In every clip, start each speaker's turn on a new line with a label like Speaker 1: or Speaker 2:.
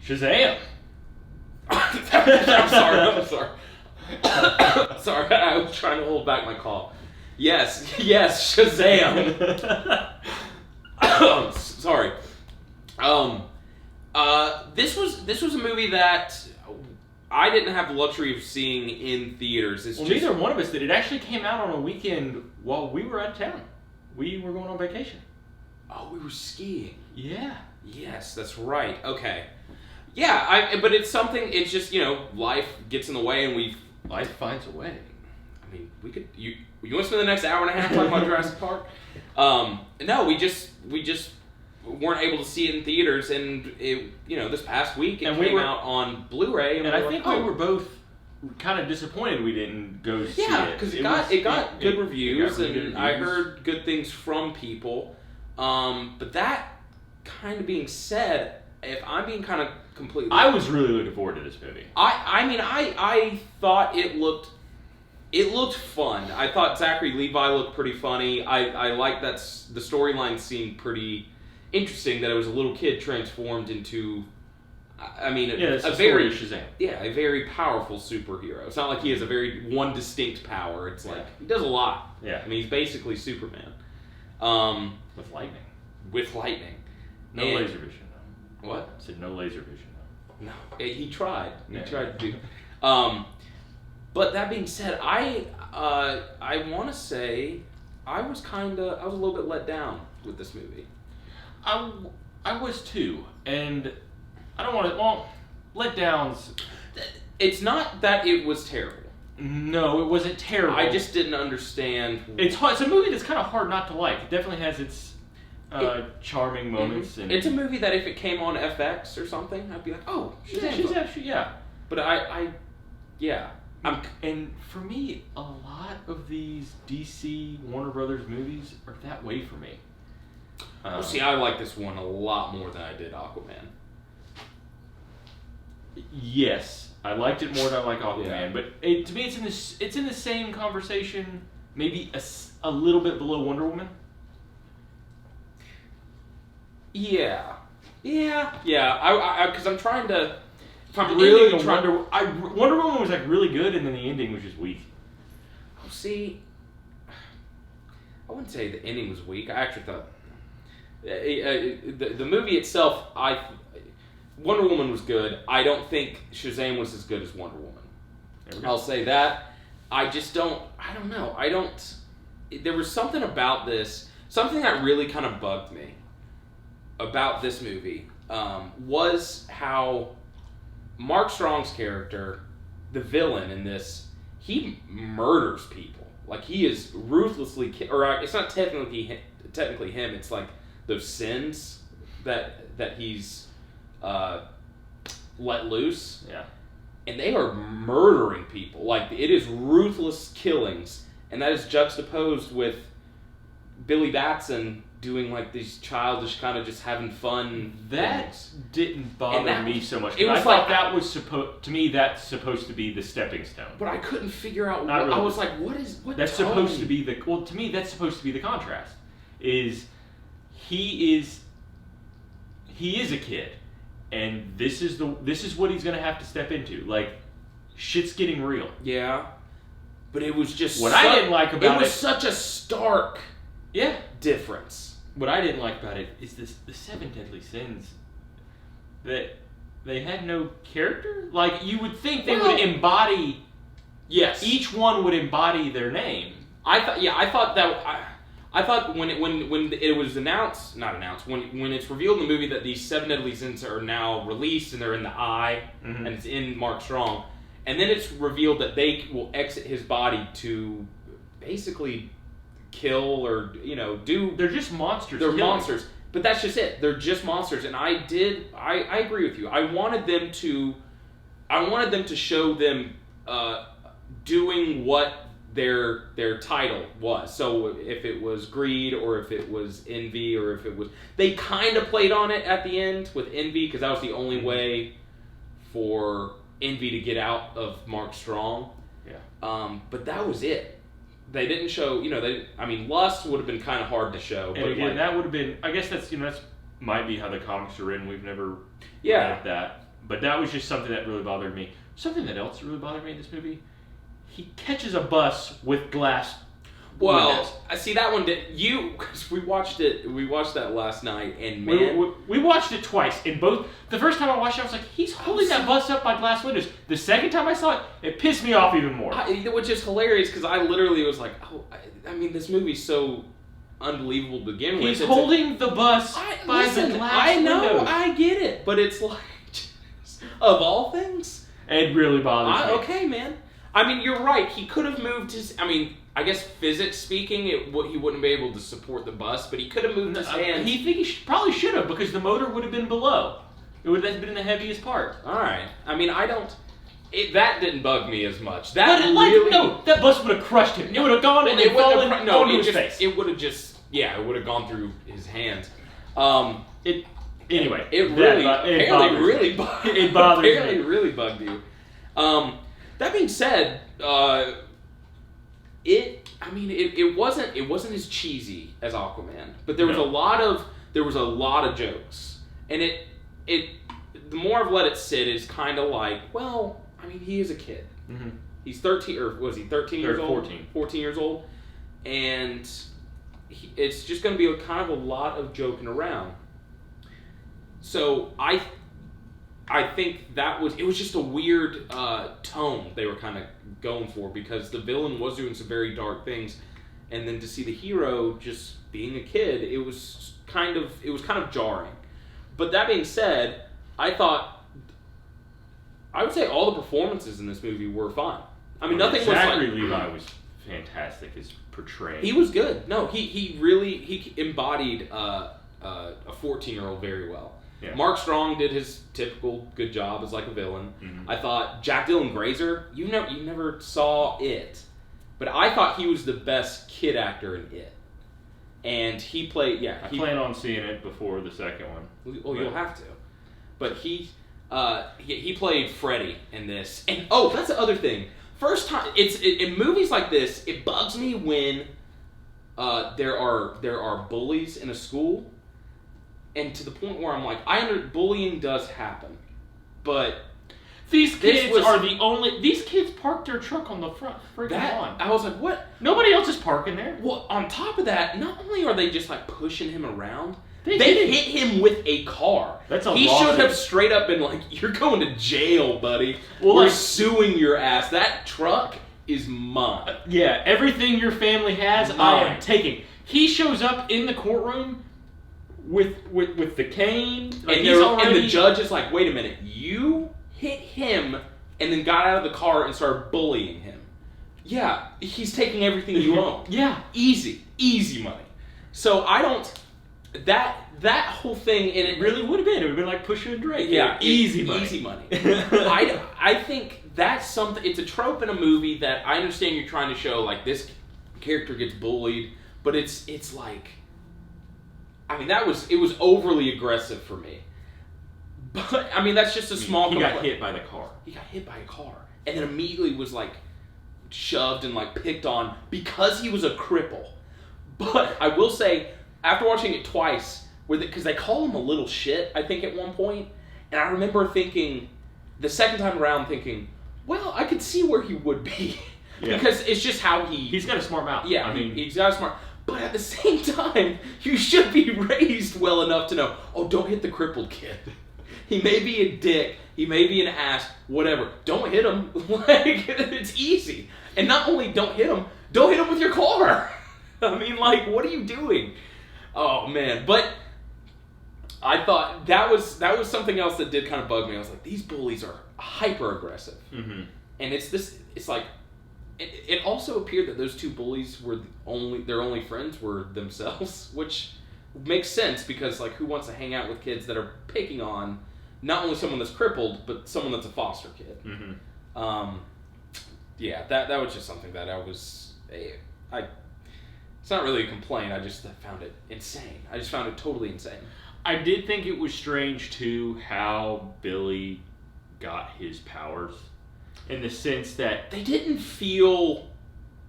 Speaker 1: Shazam!
Speaker 2: I'm sorry. Sorry, I was trying to hold back my call. Yes, Shazam! Sorry. This was a movie that I didn't have the luxury of seeing in theaters.
Speaker 1: Neither one of us did. It actually came out on a weekend while we were out of town. We were going on vacation.
Speaker 2: Oh, we were skiing.
Speaker 1: Yeah.
Speaker 2: Yes, that's right. Okay. Yeah, but it's something. It's just life gets in the way, and
Speaker 1: life finds a way.
Speaker 2: I mean, we could. You want to spend the next hour and a half talking about Jurassic Park? No, we just weren't able to see it in theaters, and this past week it came out on Blu-ray,
Speaker 1: and I think we were both kind of disappointed we didn't go see it.
Speaker 2: Yeah, because it got good reviews, and I heard good things from people. But that kind of being said, if I'm being kind of completely,
Speaker 1: I was really looking forward to this movie.
Speaker 2: I thought it looked fun. I thought Zachary Levi looked pretty funny. I liked that the storyline seemed pretty interesting, that it was a little kid transformed into, a very
Speaker 1: Shazam.
Speaker 2: Yeah, a very powerful superhero. It's not like he has a very one distinct power. It's like he does a lot.
Speaker 1: Yeah,
Speaker 2: I mean, he's basically Superman.
Speaker 1: With lightning.
Speaker 2: No
Speaker 1: laser vision though.
Speaker 2: What?
Speaker 1: I said no laser vision though.
Speaker 2: No, he tried. He tried to do. But that being said, I want to say I was a little bit let down with this movie.
Speaker 1: I was too, and I don't want to. Well, letdowns.
Speaker 2: It's not that it was terrible.
Speaker 1: No, it wasn't terrible.
Speaker 2: I just didn't understand.
Speaker 1: It's hard. It's a movie that's kind of hard not to like. It definitely has its charming moments.
Speaker 2: Mm-hmm.
Speaker 1: And
Speaker 2: it's a movie that if it came on FX or something, I'd be like, oh,
Speaker 1: yeah.
Speaker 2: But
Speaker 1: and for me, a lot of these DC Warner Brothers movies are that way for me.
Speaker 2: See, I like this one a lot more than I did Aquaman.
Speaker 1: Yes, I liked it more than I like Aquaman, but to me, it's in the same conversation, maybe a little bit below Wonder Woman.
Speaker 2: Yeah. Because I'm trying to. If I'm
Speaker 1: really trying to, Wonder Woman was like really good, and then the ending was just weak.
Speaker 2: Oh, see, I wouldn't say the ending was weak. I actually thought the movie itself, Wonder Woman was good. I don't think Shazam was as good as Wonder Woman. I'll say that. I just don't. I don't know. There was something about this. Something that really kind of bugged me about this movie was how Mark Strong's character, the villain in this, he murders people. Like, he is ruthlessly it's not technically him. It's like those sins that he's let loose.
Speaker 1: Yeah.
Speaker 2: And they are murdering people. Like, it is ruthless killings, and that is juxtaposed with Billy Batson doing like these childish kind of just having fun.
Speaker 1: That
Speaker 2: things.
Speaker 1: Didn't bother me so much.
Speaker 2: It was
Speaker 1: I thought that was supposed to me. That's supposed to be the stepping stone.
Speaker 2: But I couldn't figure out.
Speaker 1: Really.
Speaker 2: I was like, what?
Speaker 1: That's supposed to be the. Well, to me, that's supposed to be the contrast. Is he is a kid, and this is what he's gonna have to step into. Like, shit's getting real.
Speaker 2: Yeah. But it was just
Speaker 1: I didn't like about it.
Speaker 2: It was such a stark difference.
Speaker 1: What I didn't like about it is the 7 deadly sins, that they had no character. Like, you would think they would embody.
Speaker 2: Yes.
Speaker 1: Each one would embody their name.
Speaker 2: I thought when it was when it's revealed in the movie that these 7 deadly sins are now released and they're in the eye, and it's in Mark Strong, and then it's revealed that they will exit his body to basically kill or do.
Speaker 1: They're just monsters.
Speaker 2: They're monsters, but that's just it. They're just monsters, and I agree with you. I wanted them to show them doing what their title was. So if it was greed, or if it was envy, or if it was, they kind of played on it at the end with envy, because that was the only way for envy to get out of Mark Strong.
Speaker 1: Yeah.
Speaker 2: But that was it. They didn't show, lust would have been kind of hard to show.
Speaker 1: And
Speaker 2: but
Speaker 1: again, that would have been, I guess that's might be how the comics are written. We've never
Speaker 2: read
Speaker 1: that. But that was just something that really bothered me. Something that else really bothered me in this movie, he catches a bus with glass windows.
Speaker 2: I see that one. Because we watched it. We watched that last night, and man,
Speaker 1: we watched it twice. In both, the first time I watched it, I was like, he's holding that bus up by glass windows. The second time I saw it, it pissed me off even more.
Speaker 2: Which is hilarious because I literally was like, oh, I mean, this movie's so unbelievable to begin with.
Speaker 1: He's holding the bus by the glass windows.
Speaker 2: I know, I get it, but it's like, of all things,
Speaker 1: it really bothers me.
Speaker 2: Okay, man. I mean, you're right. He could have moved his. I mean, I guess physics speaking, he wouldn't be able to support the bus, but he could have moved his hands.
Speaker 1: He probably should have, because the motor would have been below. It would have been the heaviest part.
Speaker 2: All right. I mean, that didn't bug me as much.
Speaker 1: That bus would have crushed him. It would have gone and fallen onto his face.
Speaker 2: It would have just, it would have gone through his hands.
Speaker 1: Anyway,
Speaker 2: it really bugged you. That being said, it wasn't as cheesy as Aquaman, but there was a lot of jokes, and the more I've let it sit is kind of like, well, I mean, he is a kid.
Speaker 1: Mm-hmm.
Speaker 2: He's 13, or was he 13 years old?
Speaker 1: 14
Speaker 2: years old, and it's just going to be kind of a lot of joking around. So I think it was just a weird tone they were kind of going for, because the villain was doing some very dark things, and then to see the hero just being a kid, it was kind of jarring. But that being said, I would say all the performances in this movie were fine. I mean, nothing was like...
Speaker 1: Zachary Levi was fantastic as portrayed.
Speaker 2: He was good. No, he really embodied a 14-year-old very well.
Speaker 1: Yeah.
Speaker 2: Mark Strong did his typical good job as like a villain.
Speaker 1: Mm-hmm.
Speaker 2: I thought Jack Dylan Grazer, you never saw it, but I thought he was the best kid actor in it. And he played,
Speaker 1: I plan on seeing it before the second one.
Speaker 2: Oh, you'll have to. But he played Freddy in this. And that's the other thing. First time, in movies like this, it bugs me when there are bullies in a school. And to the point where I'm like, bullying does happen, but
Speaker 1: these kids parked their truck on the front lawn.
Speaker 2: I was like, what?
Speaker 1: Nobody else is parking there.
Speaker 2: Well, on top of that, not only are they just like pushing him around, they hit him with a car. He should have straight up been like, "You're going to jail, buddy. We're suing your ass. That truck is mine.
Speaker 1: Yeah, everything your family has, I am taking." He shows up in the courtroom with the cane,
Speaker 2: and the judge is like, "Wait a minute, you hit him and then got out of the car and started bullying him." Yeah, he's taking everything you own.
Speaker 1: Yeah,
Speaker 2: easy money. So I don't. That whole thing, and it
Speaker 1: really would have been. It would have been like Pusha and Drake.
Speaker 2: Yeah,
Speaker 1: easy money.
Speaker 2: Easy money. I think that's something. It's a trope in a movie that I understand you're trying to show. Like, this character gets bullied, but it's like. I mean, it was overly aggressive for me. But, I mean, that's just a small
Speaker 1: complaint. He got hit by the car.
Speaker 2: He got hit by a car. And then immediately was, like, shoved and, like, picked on because he was a cripple. But I will say, after watching it twice, because they call him a little shit, I think, at one point, and I remember thinking, the second time around, thinking, well, I could see where he would be. Yeah. Because it's just how
Speaker 1: He's got a smart mouth.
Speaker 2: Yeah, I mean, he's got a smart... But at the same time, you should be raised well enough to know, don't hit the crippled kid. He may be a dick. He may be an ass. Whatever. Don't hit him. Like, it's easy. And not only don't hit him with your car. I mean, like, what are you doing? Oh, man. But I thought that was something else that did kind of bug me. I was like, these bullies are hyper aggressive.
Speaker 1: Mm-hmm.
Speaker 2: And it's like, it also appeared that those two bullies were their only friends were themselves, which makes sense because, like, who wants to hang out with kids that are picking on not only someone that's crippled, but someone that's a foster kid.
Speaker 1: Mm-hmm.
Speaker 2: Yeah, that was just something that it's not really a complaint, I just found it insane. I just found it totally insane.
Speaker 1: I did think it was strange, too, how Billy got his powers. In the sense that
Speaker 2: they didn't feel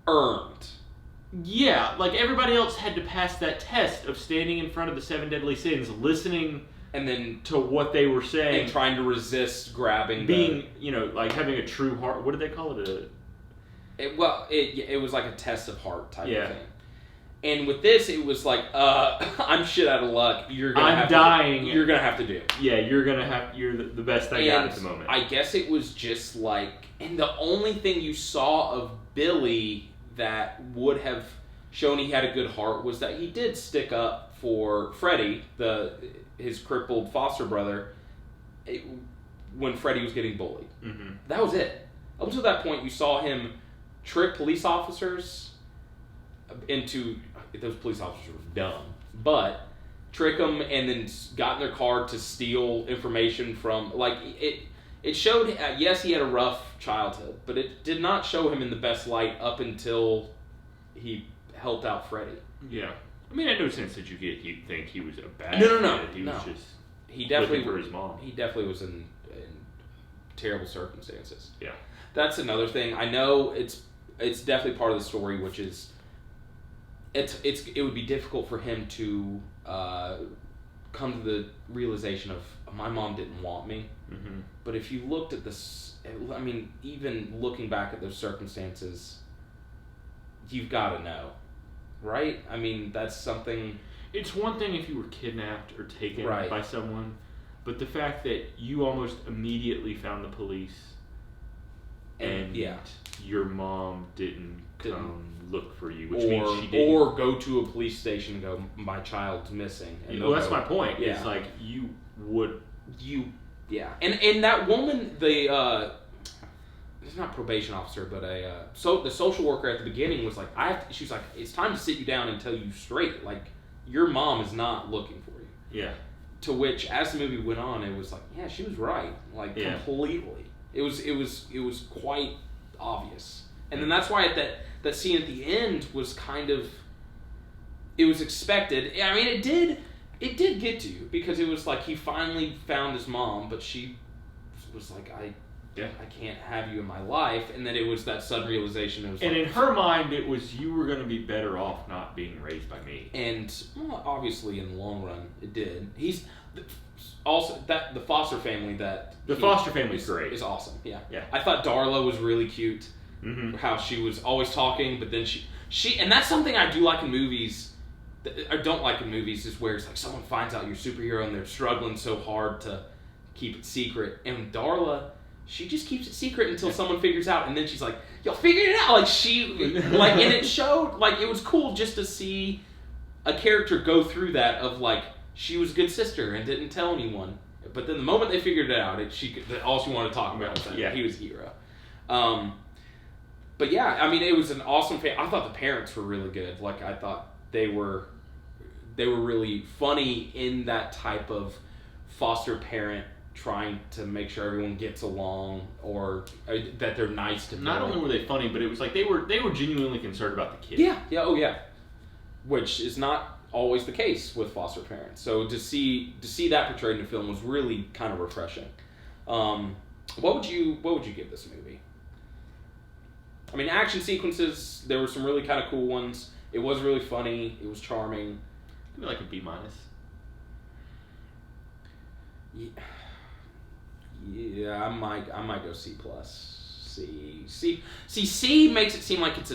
Speaker 2: earned.
Speaker 1: Yeah, like everybody else had to pass that test of standing in front of the 7 deadly sins, listening
Speaker 2: and then
Speaker 1: to what they were saying,
Speaker 2: and trying to resist grabbing,
Speaker 1: being like having a true heart. What did they call it?
Speaker 2: It was like a test of heart type of thing. And with this, it was like, I'm shit out of luck. You're dying. You're gonna have to do.
Speaker 1: Yeah, you're the best I got at the moment.
Speaker 2: I guess it was just like, and the only thing you saw of Billy that would have shown he had a good heart was that he did stick up for Freddie, his crippled foster brother, when Freddie was getting bullied. Mm-hmm. That was it. Up until that point, you saw him trick police officers into... Those police officers were dumb, but trick them and then got in their car to steal information from... Like, it showed... Yes, he had a rough childhood, but it did not show him in the best light up until he helped out Freddie.
Speaker 1: Yeah. I mean, in no sense did you think he was a bad
Speaker 2: No.
Speaker 1: kid. He was just
Speaker 2: he definitely
Speaker 1: looking for his mom.
Speaker 2: He definitely was in terrible circumstances.
Speaker 1: Yeah.
Speaker 2: That's another thing. I know it's definitely part of the story, which is it would be difficult for him to come to the realization of, my mom didn't want me. Mm-hmm. But if you looked at this, I mean, even looking back at those circumstances, you've got to know, right? I mean, that's something...
Speaker 1: It's one thing if you were kidnapped or taken by someone, but the fact that you almost immediately found the police and your mom didn't come look for you, which means she didn't.
Speaker 2: Or go to a police station and go, my child's missing. And
Speaker 1: well, that's my point. Yeah. It's like, you would...
Speaker 2: Yeah. And that woman, it's not probation officer, but the social worker at the beginning was like, she's like, it's time to sit you down and tell you straight, like, your mom is not looking for you. Yeah. To which, as the movie went on, it was like, yeah, she was right, like, completely. It was quite obvious, and then that's why that scene at the end was kind of, it was expected. I mean, it did get to you, because it was like he finally found his mom, but she was like, I can't have you in my life, and then it was that sudden realization. It was, and
Speaker 1: in her mind, it was, you were going to be better off not being raised by me.
Speaker 2: And obviously, in the long run, it did. He's also the foster family
Speaker 1: foster family's great.
Speaker 2: Is awesome. Yeah. I thought Darla was really cute.
Speaker 1: Mm-hmm.
Speaker 2: How she was always talking, but then she and that's something I do like in movies. I don't like in movies is where it's like someone finds out you're a superhero and they're struggling so hard to keep it secret. And Darla, she just keeps it secret until someone figures out, and then she's like, "Y'all figured it out!" And it showed, like, it was cool just to see a character go through that of like, she was a good sister and didn't tell anyone, but then the moment they figured it out, all she wanted to talk about was that he was a hero. But yeah, I mean, it was an awesome I thought the parents were really good. Like, I thought they were really funny in that type of foster parent trying to make sure everyone gets along, or that they're nice to people.
Speaker 1: Not only were they funny, but it was like they were genuinely concerned about the kid.
Speaker 2: Yeah. Which is not always the case with foster parents. So to see that portrayed in the film was really kind of refreshing. What would you give this movie? I mean, action sequences, there were some really kind of cool ones. It was really funny. It was charming.
Speaker 1: Maybe like a B-.
Speaker 2: Yeah, I might go C+. C makes it seem like it's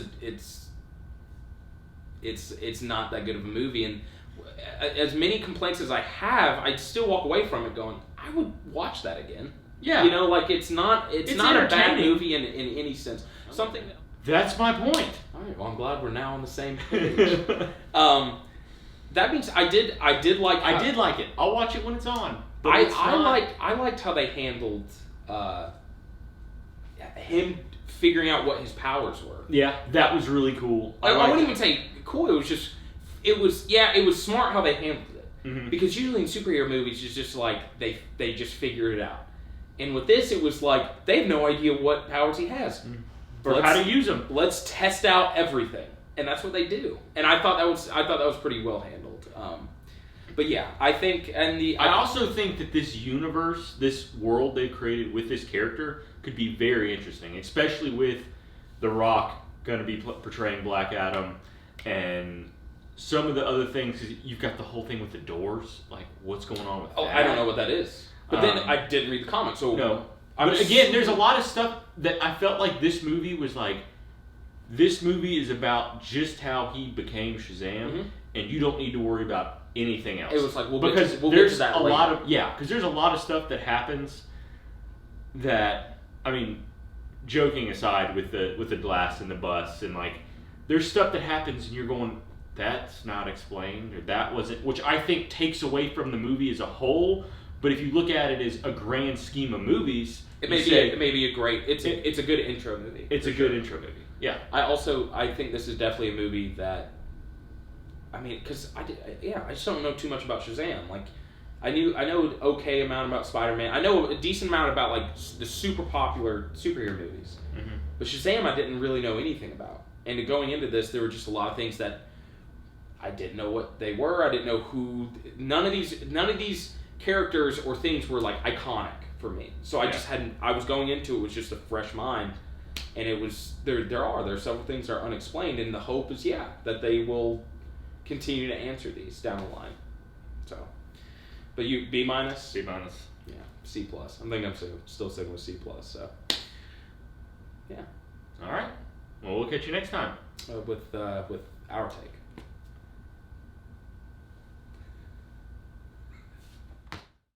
Speaker 2: not that good of a movie, and as many complaints as I have, I'd still walk away from it going, I would watch that again. Yeah, like it's not a bad movie in any sense. Something
Speaker 1: that's my point.
Speaker 2: All right, well, I'm glad we're now on the same page. That means I did like it. I'll watch it when it's on. I liked how they handled him figuring out what his powers were.
Speaker 1: Yeah, that was really cool.
Speaker 2: I wouldn't even say cool. It was smart how they handled it. Mm-hmm. Because usually in superhero movies, it's just like they just figure it out. And with this, it was like they have no idea what powers he has. Mm-hmm.
Speaker 1: Or how to use them.
Speaker 2: Let's test out everything, and that's what they do. And I thought that was pretty well handled. But yeah, I think, I
Speaker 1: also think that this universe, this world they created with this character could be very interesting, especially with The Rock going to be portraying Black Adam, and some of the other things, cause you've got the whole thing with the doors. Like, what's going on with that?
Speaker 2: I don't know what that is. But then I didn't read the comics, so
Speaker 1: no. But again, there's a lot of stuff that I felt like this movie was like. This movie is about just how he became Shazam, and you don't need to worry about anything else.
Speaker 2: It was like we'll
Speaker 1: because
Speaker 2: get to
Speaker 1: there's
Speaker 2: that
Speaker 1: a
Speaker 2: later.
Speaker 1: lot of because there's a lot of stuff that happens. That I mean, joking aside with the glass and the bus and like, there's stuff that happens and you're going, that's not explained or that wasn't, which I think takes away from the movie as a whole. But if you look at it as a grand scheme of movies,
Speaker 2: it may be a great. It's a good intro movie.
Speaker 1: It's a good intro movie. Yeah.
Speaker 2: I think this is definitely a movie that. I mean, because I just don't know too much about Shazam. Like, I know an okay amount about Spider-Man. I know a decent amount about like the super popular superhero movies.
Speaker 1: Mm-hmm.
Speaker 2: But Shazam, I didn't really know anything about. And going into this, there were just a lot of things that I didn't know what they were. I didn't know who. None of these characters or things were like iconic for me. So I just hadn't. I was going into it with just a fresh mind. And it was there are several things that are unexplained, and the hope is that they will continue to answer these down the line. So, but you B-?
Speaker 1: B-.
Speaker 2: Yeah, C+. I'm thinking I'm still sticking with C+. So, yeah.
Speaker 1: All right. Well, we'll catch you next time
Speaker 2: with OurTake.